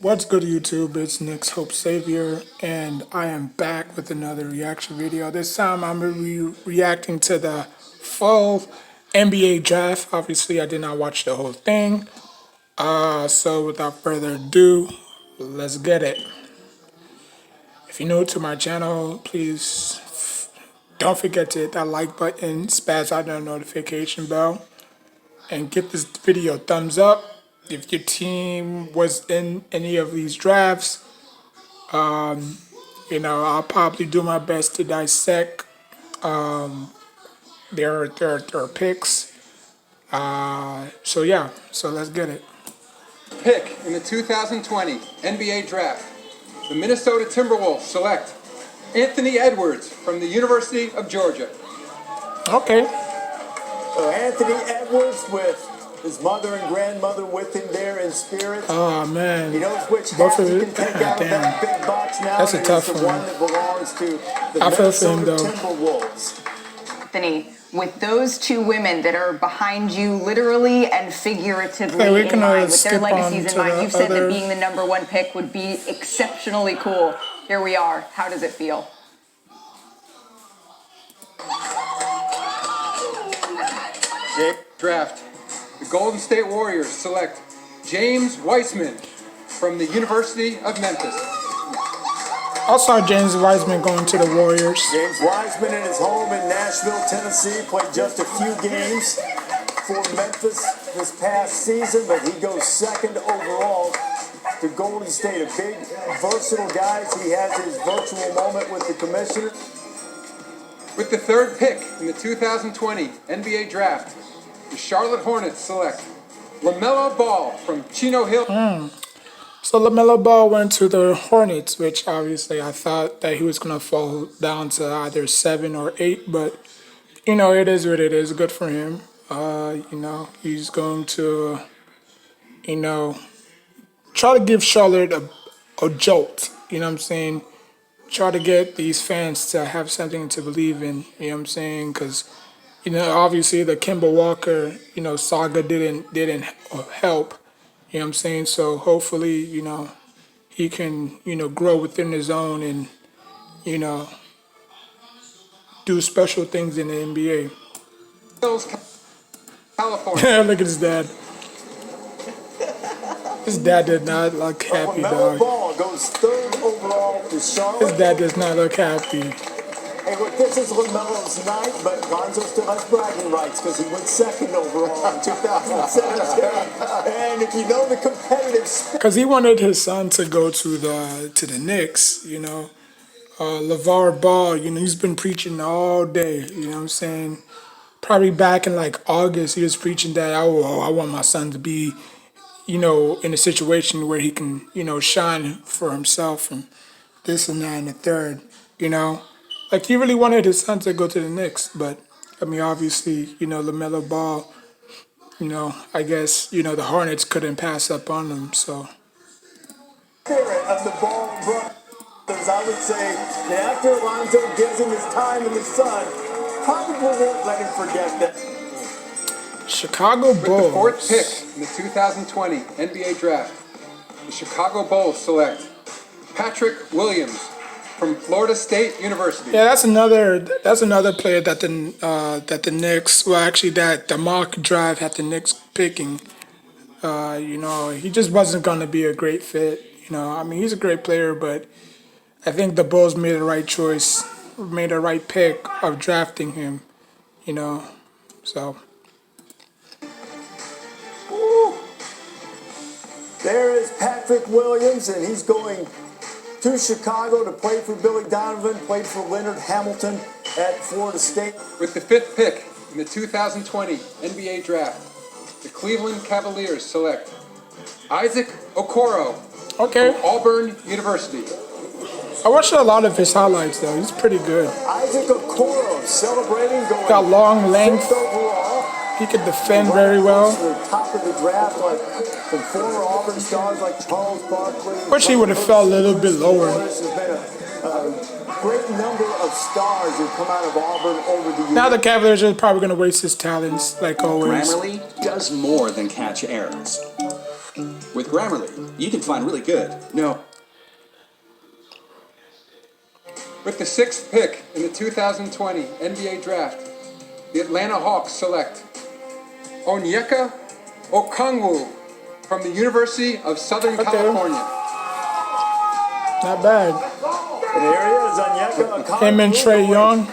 What's good, YouTube? It's Nick's Hope Savior, and I am back with another reaction video. This time I'm reacting to the full NBA draft. Obviously, I did not watch the whole thing. So without further ado, let's get it. If you're new to my channel, please don't forget to hit that like button, spaz out the notification bell, and give this video a thumbs up. If your team was in any of these drafts, I'll probably do my best to dissect their picks. So let's get it. Pick in the 2020 NBA Draft. The Minnesota Timberwolves select Anthony Edwards from the University of Georgia. Okay. So Anthony Edwards with his mother and grandmother with him there in spirit. Oh man. He knows which hat he can take out of that big box now. That's a tough one. One that belongs to the Minnesota Timberwolves. Anthony, with those two women that are behind you literally and figuratively in mind, with their legacies in mind, you've said that being the #1 pick would be exceptionally cool. Here we are. How does it feel? Draft. The Golden State Warriors select James Wiseman from the University of Memphis. I saw James Wiseman going to the Warriors. James Wiseman in his home in Nashville, Tennessee, played just a few games for Memphis this past season, but he goes second overall to Golden State. A big, versatile guy. He has his virtual moment with the commissioner. With the 3rd pick in the 2020 NBA Draft, the Charlotte Hornets select LaMelo Ball from Chino Hill. So LaMelo Ball went to the Hornets, which obviously I thought that he was going to fall down to either 7 or 8, but it is what it is. Good for him. He's going to, try to give Charlotte a jolt. You know what I'm saying? Try to get these fans to have something to believe in. You know what I'm saying? Because obviously the Kemba Walker, saga didn't help. You know what I'm saying? So hopefully, he can, grow within his own and, do special things in the NBA. California. Look at his dad. His dad did not look happy, dog. Ball goes 3rd overall to Charlotte. His dad does not look happy. Hey, look, this is LaMelo's night, but Lonzo still has bragging rights because he went 2nd overall in 2017. And if you know the competitive spirit, because he wanted his son to go to the Knicks, LeVar Ball, he's been preaching all day, you know what I'm saying? Probably back in like August, he was preaching that, I want my son to be, in a situation where he can, shine for himself and this and that and the third, Like, he really wanted his son to go to the Knicks, but, obviously, LaMelo Ball, I guess, the Hornets couldn't pass up on him, so. Spirit of the Ball brothers, I would say, that after Lonzo gives him his time and his son, probably won't let him forget that. Chicago Bulls. With the 4th pick in the 2020 NBA Draft, the Chicago Bulls select Patrick Williams from Florida State University. Yeah, that's another player that the Knicks, well, actually that the mock draft had the Knicks picking. He just wasn't going to be a great fit. He's a great player, but I think the Bulls made the right choice, made the right pick of drafting him. So. Ooh. There is Patrick Williams, and he's going to Chicago to play for Billy Donovan, played for Leonard Hamilton at Florida State. With the 5th pick in the 2020 NBA Draft, the Cleveland Cavaliers select Isaac Okoro from Auburn University. I watched a lot of his highlights, though. He's pretty good. Isaac Okoro celebrating, going got long length. overall. He could defend very well. The top of the draft, like from former Auburn stars like Charles Barkley. Wish he would have fell a little bit lower. There's been a great number of stars who come out of Auburn over the years. Now the Cavaliers are probably going to waste his talents, like always. Grammarly does more than catch errors. With Grammarly, you can find really good. No. With the 6th pick in the 2020 NBA Draft, the Atlanta Hawks select Onyeka Okongwu from the University of Southern California. Not bad. And here he is, Onyeka Okongwu. Him and Trae Young.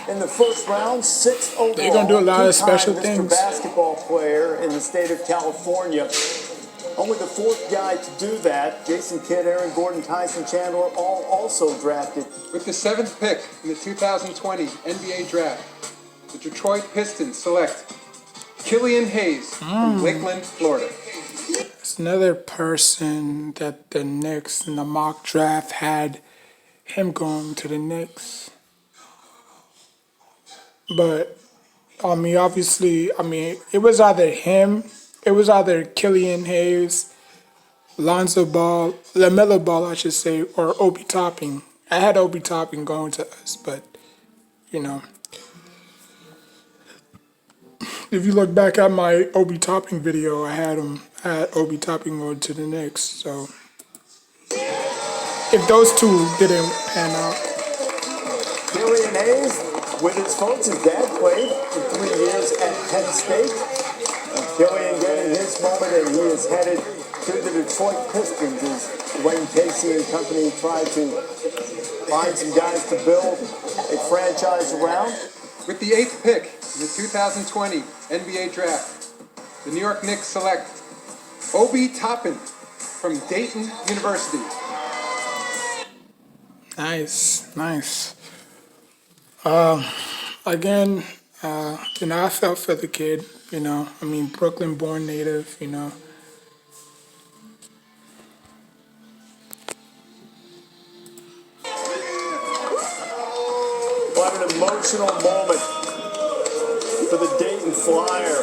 In the first round, 6th overall. They're gonna do a lot of special two-time things. Mr. Basketball player in the state of California. Only the 4th guy to do that. Jason Kidd, Aaron Gordon, Tyson Chandler, all also drafted. With the 7th pick in the 2020 NBA Draft, the Detroit Pistons select Killian Hayes from Lakeland, Florida. It's another person that the Knicks in the mock draft had him going to the Knicks. But, obviously, it was either him, it was either Killian Hayes, Lonzo Ball, LaMelo Ball, I should say, or Obi Toppin. I had Obi Toppin going to us, but, if you look back at my Obi Toppin video, I had Obi Toppin going to the Knicks. So, if those two didn't pan out. Killian Hayes, with his folks, his dad played for 3 years at Penn State. And Killian getting his moment, and he is headed to the Detroit Pistons as Wayne Casey and company try to find some guys to build a franchise around. With the 8th pick in the 2020 NBA Draft, the New York Knicks select Obi Toppin from Dayton University. Nice. Again, I felt for the kid, Brooklyn born native, What an emotional moment for the Dayton Flyer.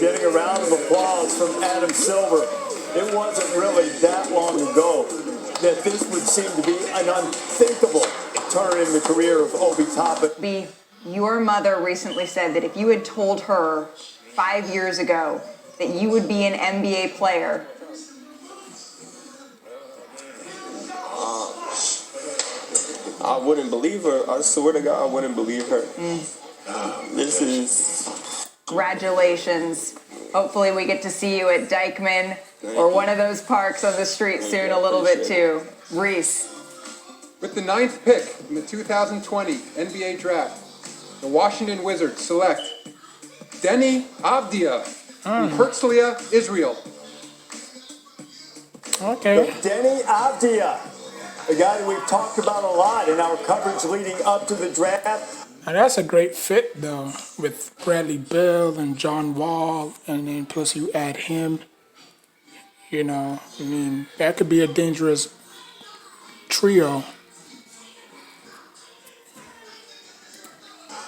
Getting a round of applause from Adam Silver. It wasn't really that long ago that this would seem to be an unthinkable turn in the career of Obi Toppin. Your mother recently said that if you had told her 5 years ago that you would be an NBA player, I wouldn't believe her. I swear to God, I wouldn't believe her. This is... Congratulations. Hopefully we get to see you at Dykeman or one of those parks on the street soon a little bit too. Reese. With the 9th pick in the 2020 NBA Draft, the Washington Wizards select Deni Avdija from Herzliya, Israel. Okay. Deni Avdija, a guy that we've talked about a lot in our coverage leading up to the draft. Now that's a great fit, though, with Bradley Beal and John Wall, and then plus you add him. That could be a dangerous trio.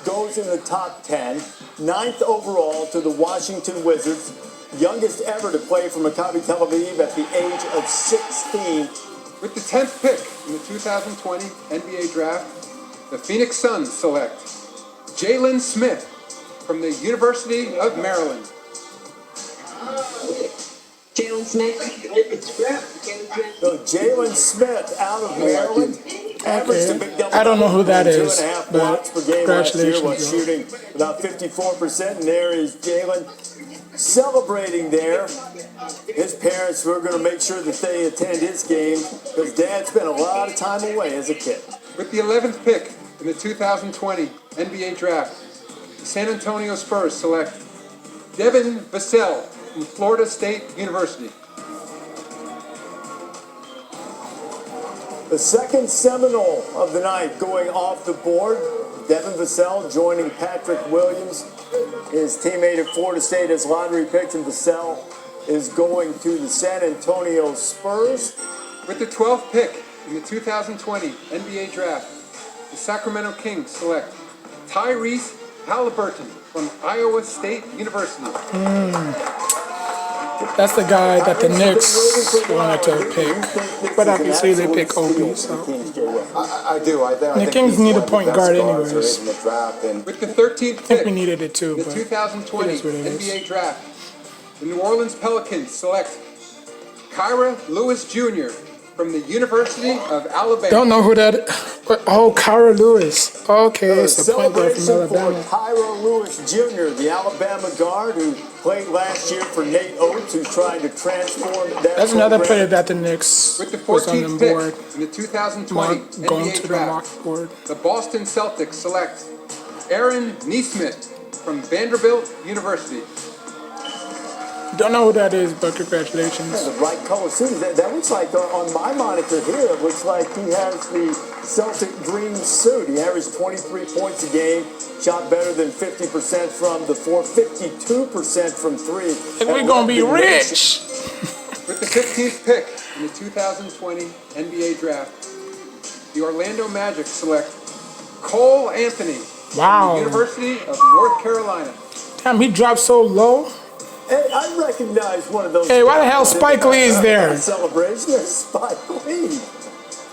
Goes in the top 10, 9th overall to the Washington Wizards, youngest ever to play for Maccabi Tel Aviv at the age of 16. With the 10th pick in the 2020 NBA Draft, the Phoenix Suns select Jalen Smith from the University of Maryland. Jalen Smith. So Jalen Smith out of Maryland. Averaged a big double. I don't know who that is, 2.5 but blocks per game last year, was congratulations, shooting about 54%. And there is Jalen celebrating there. His parents were going to make sure that they attend his game because Dad spent a lot of time away as a kid. With the 11th pick in the 2020 NBA Draft, the San Antonio Spurs select Devin Vassell from Florida State University. The second Seminole of the night going off the board. Devin Vassell joining Patrick Williams, his teammate at Florida State, as lottery picks, and Vassell is going to the San Antonio Spurs. With the 12th pick in the 2020 NBA Draft, the Sacramento Kings select Tyrese Halliburton from Iowa State University. That's the guy that the Knicks wanted to pick, but obviously they pick Obi. So I do. the Kings need a point guard anyways. With the 13th I think pick we needed it too, in the but 2020 it is what it is. NBA Draft, The New Orleans Pelicans select Kyra Lewis Jr. from the University of Alabama. Don't know who that. Oh, Kyra Lewis. Okay, it's a point guard from Celebration for Alabama. Kyra Lewis Jr., the Alabama guard who played last year for Nate Oates, who's trying to transform that That's another program. player that the Knicks With the was on the 14th board. pick in the 2020 Going NBA to the Draft, mock board. the Boston Celtics select Aaron Nesmith from Vanderbilt University. Don't know who that is, but congratulations. The right color suit. That looks like on my monitor here. It looks like he has the Celtic green suit. He averaged 23 points a game, shot better than 50% from the floor, 52% from three. And we're gonna be rich. With the 15th pick in the 2020 NBA Draft, the Orlando Magic select Cole Anthony from Wow. the University of North Carolina. Damn, he dropped so low. Hey, I recognize one of those. Hey, why the hell Spike Lee is there? Celebration. There's Spike Lee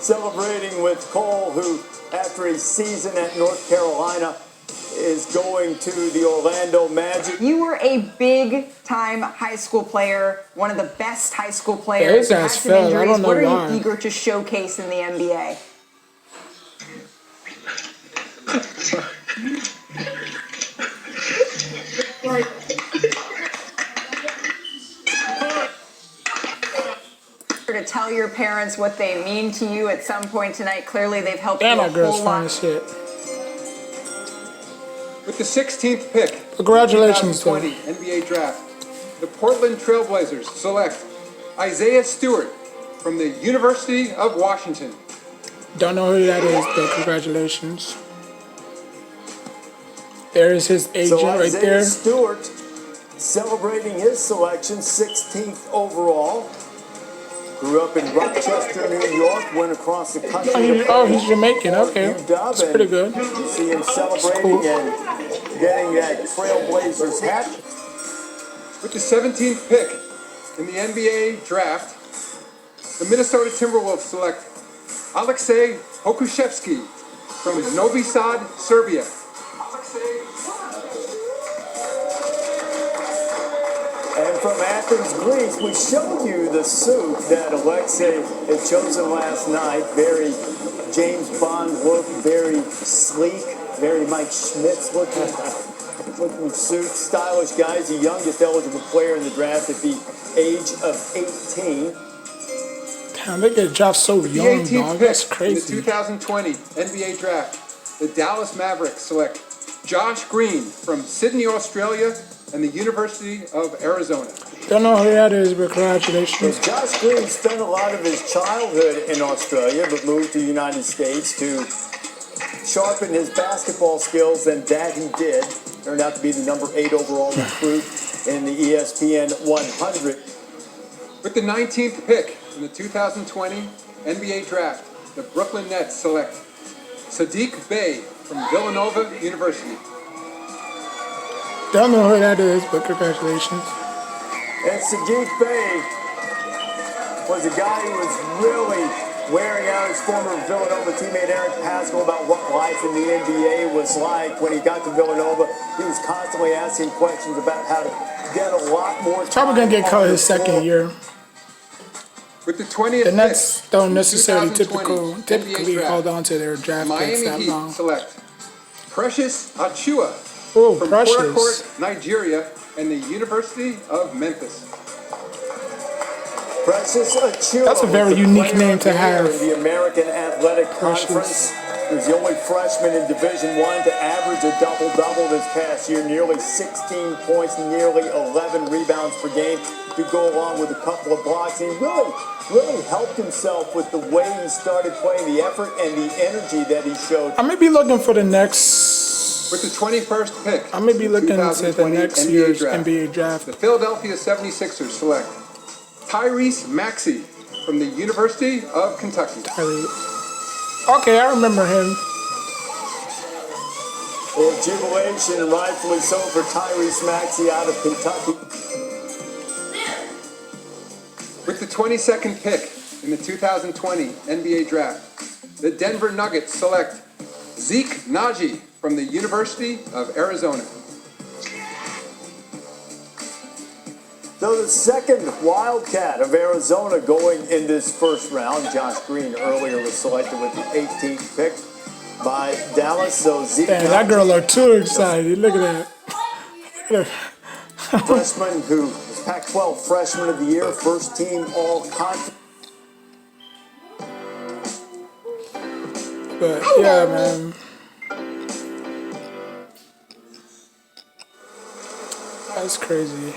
celebrating with Cole, who, after a season at North Carolina, is going to the Orlando Magic. You were a big-time high school player, one of the best high school players. his You had ass some fell. I injuries. don't know What are why. you eager to showcase in the NBA? To tell your parents what they mean to you at some point tonight. Clearly, they've helped Damn, you a that girl's whole fine lot. as shit. With the 16th pick, Congratulations to 2020 him. NBA Draft, the Portland Trailblazers select Isaiah Stewart from the University of Washington. Don't know who that is, but congratulations. There is his agent So right Isaiah there. Stewart celebrating his selection, 16th overall. Grew up in Rochester, New York, went across the country. Oh, he's Jamaican. Okay, UW, that's pretty good. You see him celebrating cool. and getting that Trailblazers hat. With the 17th pick in the NBA Draft, the Minnesota Timberwolves select Aleksej Pokusevski from Novi Sad, Serbia. And from Athens, Greece, we showed you the suit that Alexei had chosen last night. Very James Bond look, very sleek, very Mike Schmitz looking suit. Stylish guy. He's the youngest eligible player in the draft at the age of 18. Damn, they get dropped so The young, 18th dog. pick That's in the crazy. 2020 NBA Draft, the Dallas Mavericks select Josh Green from Sydney, Australia, and the University of Arizona. Don't know who that is, but congratulations. Josh Green spent a lot of his childhood in Australia, but moved to the United States to sharpen his basketball skills, and that he did. Turned out to be the number 8 overall recruit in the ESPN 100. With the 19th pick in the 2020 NBA Draft, the Brooklyn Nets select Sadiq Bey from Villanova University. Don't know who that is, but congratulations. And Sadiq Bey was a guy who was really wearing out his former Villanova teammate Eric Paschal about what life in the NBA was like. When he got to Villanova, he was constantly asking questions about how to get a lot more time. Probably gonna get on cut the his second floor. year. With the 20th The pick, Nets don't in the necessarily 2020 typically NBA hold Draft, on to their the draft picks Miami that Heat long. select Precious Achua Oh, from Port Precious. Harcourt, Nigeria, and the University of Memphis. Precious Achua. That's a very was the unique player name of to the year have. in the American Athletic Precious. Conference. He was the only freshman in Division I to average a double-double this past year, nearly 16 points, nearly 11 rebounds per game, to go along with a couple of blocks. And he really helped himself with the way he started playing, the effort and the energy that he showed. I may be looking for the next. With the 21st pick, I may be in the looking to the 2020 next NBA year's draft, NBA draft. the Philadelphia 76ers select Tyrese Maxey from the University of Kentucky. Okay, I remember him. Well, jubilation, rightfully so, for Tyrese Maxey out of Kentucky. With the 22nd pick in the 2020 NBA Draft, the Denver Nuggets select Zeke Naji from the University of Arizona. So the second Wildcat of Arizona going in this first round. Josh Green earlier was selected with the 18th pick by Dallas. So Zeke Damn, that girl are too excited. Look at that. Look at her. freshman who was Pac-12 Freshman of the Year, first team All-Conference. But yeah, man. That's crazy.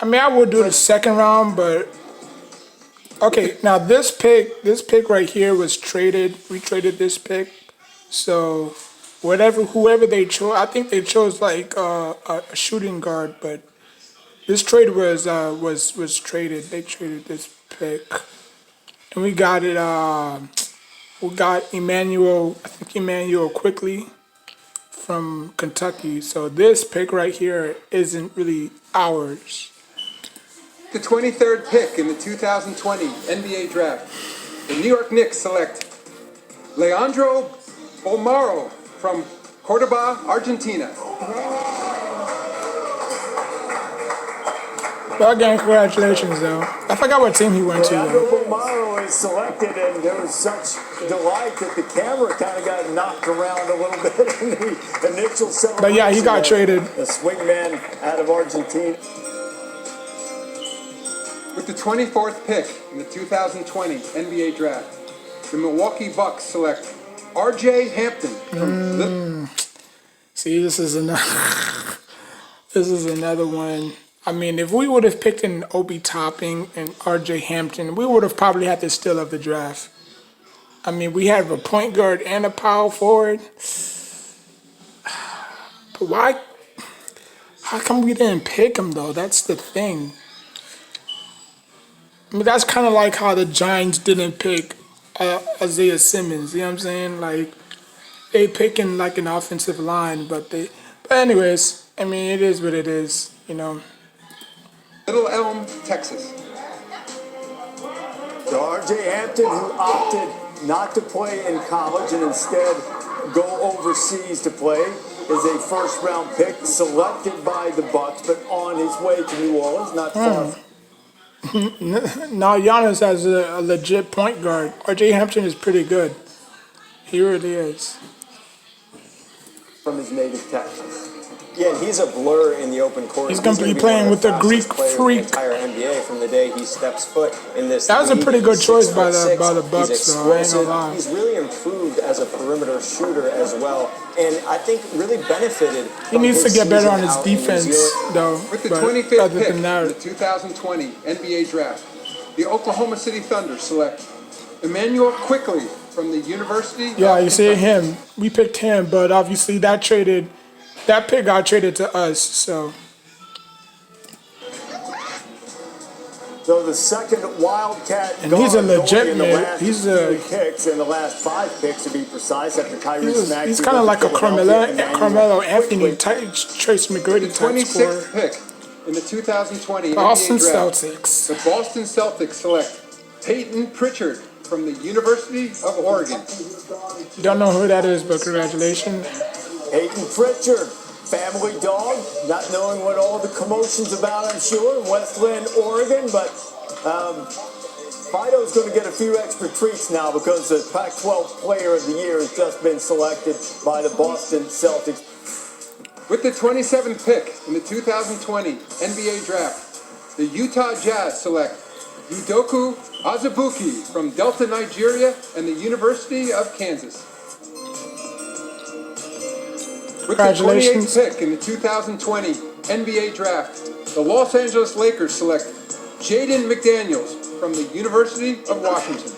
I mean, I would do the second round, but okay. Now this pick right here was traded. We traded this pick, so whoever they chose, I think they chose like a shooting guard, but this trade was traded. They traded this pick, and we got it. We got Emmanuel. I think Emmanuel quickly from Kentucky. So this pick right here isn't really ours. The 23rd pick in the 2020 NBA Draft. The New York Knicks select Leandro Bolmaro from Cordoba, Argentina. Well, again, congratulations, though. I forgot what team he went to, Leandro though. Bolmaro is selected, and there was such delight that the camera kind of got knocked around a little bit in the initial celebration. But yeah, he got traded. The swingman out of Argentina. With the 24th pick in the 2020 NBA Draft, the Milwaukee Bucks select R.J. Hampton from See, this is another one. I mean, if we would have picked an Obi Toppin and R.J. Hampton, we would have probably had the steal of the draft. I mean, we have a point guard and a power forward. But why? How come we didn't pick him, though? That's the thing. I mean, that's kind of like how the Giants didn't pick Isaiah Simmons. You know what I'm saying? Like, they picking like an offensive line, but anyways, I mean, it is what it is, you know. Little Elm, Texas. So R.J. Hampton, who opted not to play in college and instead go overseas to play, is a first-round pick selected by the Bucks, but on his way to New Orleans, not far. Now Giannis has a legit point guard. R.J. Hampton is pretty good. He really is. From his native Texas. Yeah, and he's a blur in the open court. He's gonna be one playing of with the Greek fastest players in freak. the entire NBA from the day he steps foot in this. That was a league. pretty good He's choice by 6'6". the Bucks, He's though. I ain't gonna explosive. lie. He's really improved as a perimeter shooter as well, and I think really benefited. He needs to get better on his defense, though. With the But 25th other pick than in the that, 2020 NBA Draft, the Oklahoma City Thunder select Emmanuel Quickly from the University yeah, of you see Kentucky. him. We picked him, but obviously that pick got traded to us. So the second Wildcat And he's a guard legit going in the man. last He's a- few picks, in the last 5 picks to be precise, after Tyrese Maxey. He's kind of went like to a Philadelphia, Carmelo Emmanuel Anthony Quickly. type, Trace The McGrady type 26th scorer. pick in the 2020 Boston NBA Draft, Celtics. the Boston Celtics select Peyton Pritchard from the University of Oregon. You don't know who that is, but congratulations. Peyton Pritchard, family dog, not knowing what all the commotion's about, I'm sure, in Westland, Oregon, but Fido's going to get a few extra treats now because the Pac-12 Player of the Year has just been selected by the Boston Celtics. With the 27th pick in the 2020 NBA Draft, the Utah Jazz select Udoka Azubuike from Delta, Nigeria, and the University of Kansas. With the 28th pick in the 2020 NBA Draft, the Los Angeles Lakers select Jaden McDaniels from the University of Washington.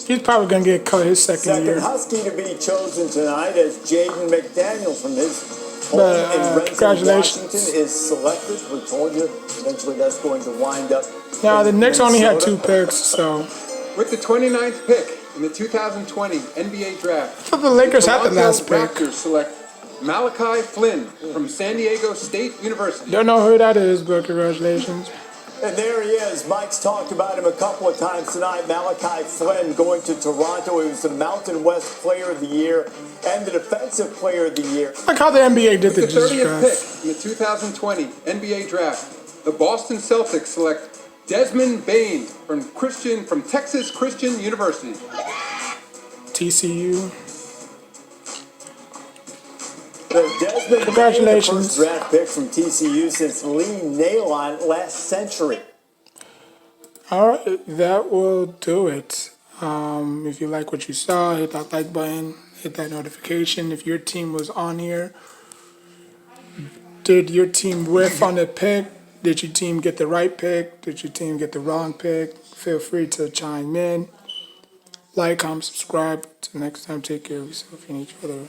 He's probably going to get cut his second year. Second Husky to be chosen tonight as Jaden McDaniels from his home But, in Renton, congratulations. Washington is selected. We told you eventually that's going to wind up. Now, the in Knicks only had 2 Minnesota. picks, so. With the 29th pick in the 2020 NBA Draft, I thought the Lakers had the Toronto last pick. Raptors select Malachi Flynn from San Diego State University. Don't know who that is, but congratulations. And there he is. Mike's talked about him a couple of times tonight. Malachi Flynn going to Toronto. He was the Mountain West Player of the Year and the Defensive Player of the Year. Like how the NBA did With the the 30th draft. pick in the 2020 NBA Draft, the Boston Celtics select Desmond Bain from Texas Christian University. TCU. So Desmond Congratulations. Bain, the first draft pick from TCU since Lee Nalon last century. All right, that will do it. If you like what you saw, hit that like button, hit that notification. If your team was on here, did your team whiff on the pick? Did your team get the right pick? Did your team get the wrong pick? Feel free to chime in. Like, comment, subscribe. Till next time, take care of yourself and each other.